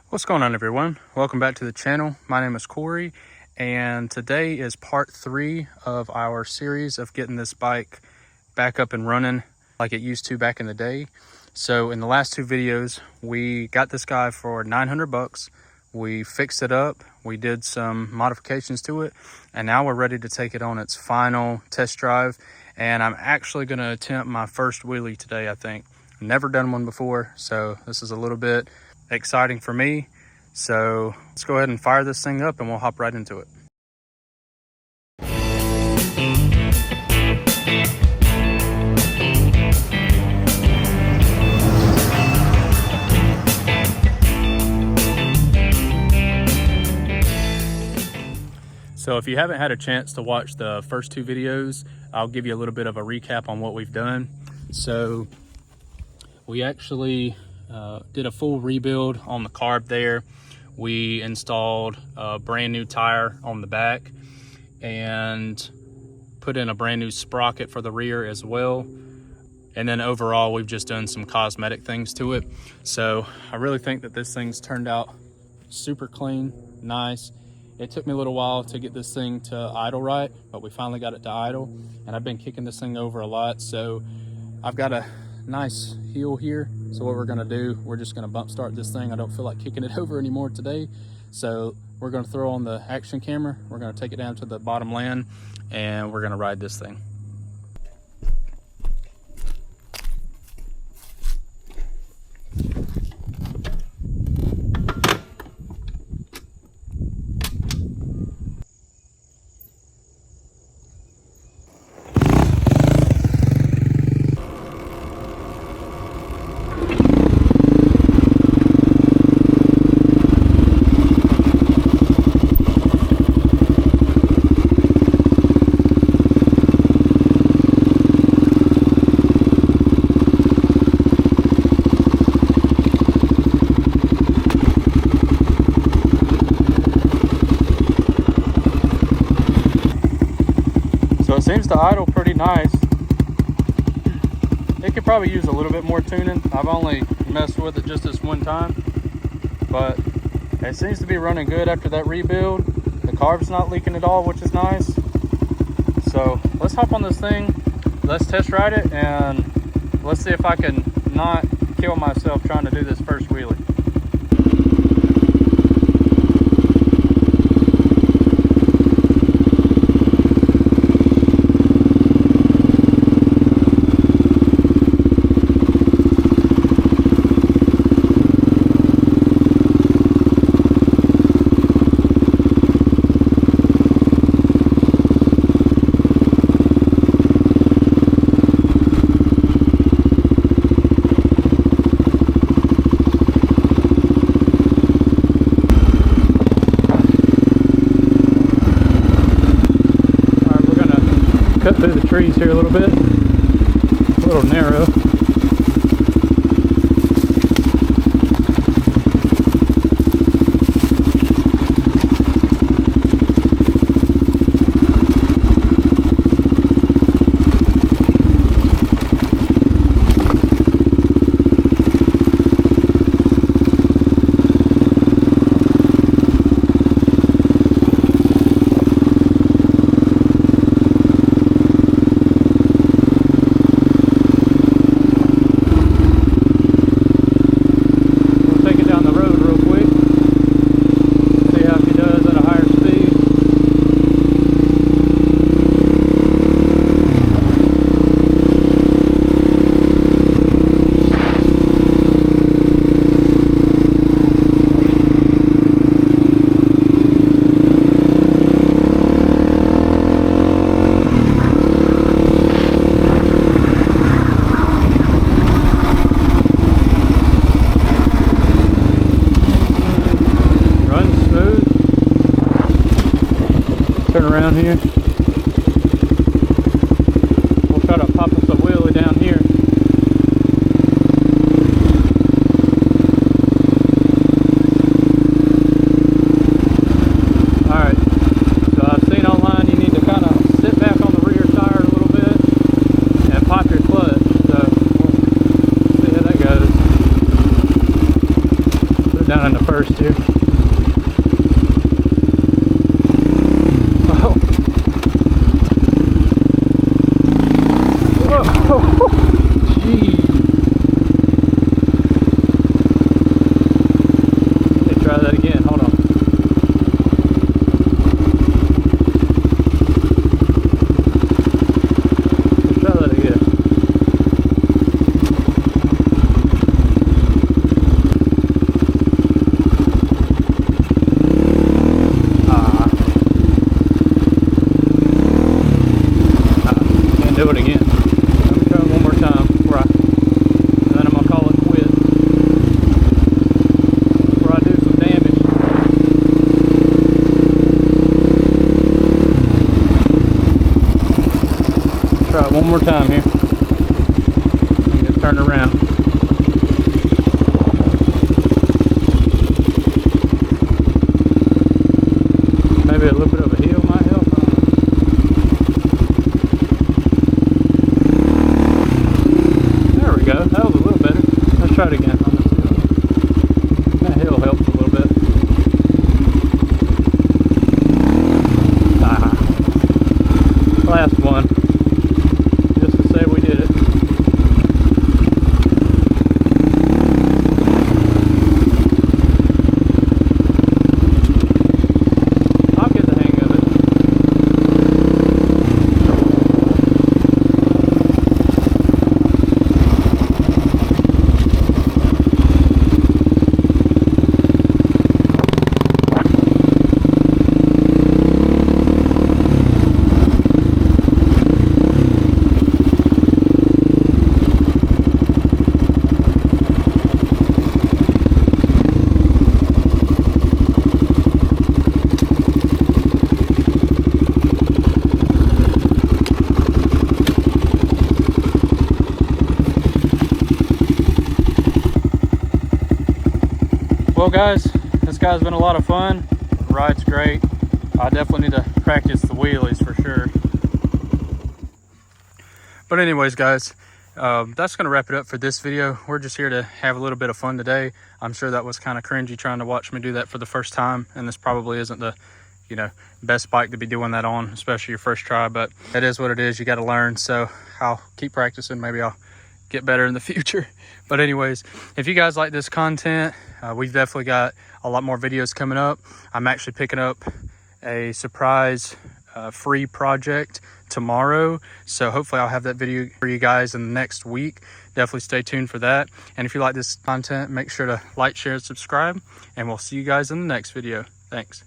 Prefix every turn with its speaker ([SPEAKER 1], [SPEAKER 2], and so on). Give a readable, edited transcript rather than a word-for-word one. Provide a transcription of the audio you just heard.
[SPEAKER 1] What's going on, everyone? Welcome back to the channel. My name is Corey, and today is part 3 of our series of getting this bike back up and running like it used to back in the day. So in the last 2 videos, we got this guy for 900 bucks. We fixed it up, we did some modifications to it, and now we're ready to take it on its final test drive. And I'm actually going to attempt my first wheelie today, I think. I've never done one before, so this is a little bit exciting for me. So let's go ahead and fire this thing up and we'll hop right into it. So if you haven't had a chance to watch the first 2 videos, I'll give you a little bit of a recap on what we've done. So we actually did a full rebuild on the carb there. We installed a brand new tire on the back and put in a brand new sprocket for the rear as well. And then overall, we've just done some cosmetic things to it. So I really think that this thing's turned out super clean, nice. It took me a little while to get this thing to idle right, but we finally got it to idle. And I've been kicking this thing over a lot. So I've got a nice heel here. So what we're gonna do, we're just gonna bump start this thing. I don't feel like kicking it over anymore today. So we're gonna throw on the action camera. We're gonna take it down to the bottom land and we're gonna ride this thing. So it seems to idle pretty nice. It could probably use a little bit more tuning. I've only messed with it just this one time, but it seems to be running good after that rebuild. The carb's not leaking at all, which is nice. So let's hop on this thing, let's test ride it, and let's see if I can not kill myself trying to do this first wheelie. Cut through the trees here a little bit, a little narrow. Turn around here. We'll try to pop us a wheelie down here. Alright, so I've seen online you need to kind of sit back on the rear tire a little bit and pop your clutch. So we'll see how that goes. Put down in the first here. Oh. Whoa. Jeez. Okay, try that again. Hold on. Let's try that again. Do it again. Let me try it one more time before and then I'm gonna call it quits before I do some damage. Try it one more time here. Just turn around. Maybe a little bit of a heel might help. Go. That was a little better. Let's try it again. That hill helps a little bit. Last one. Just to say we did it. I'll get the hang of it. Well guys, this guy's been a lot of fun. The ride's great. I definitely need to practice the wheelies for sure. But anyways guys, that's going to wrap it up for this video. We're just here to have a little bit of fun today. I'm sure that was kind of cringy trying to watch me do that for the first time, and this probably isn't the best bike to be doing that on, especially your first try, but it is what it is. You got to learn, so I'll keep practicing. Maybe I'll get better in the future. But anyways, if you guys like this content, we've definitely got a lot more videos coming up. I'm actually picking up a surprise free project tomorrow, so hopefully I'll have that video for you guys in the next week. Definitely stay tuned for that. And if you like this content, make sure to like, share, and subscribe, and we'll see you guys in the next video. Thanks.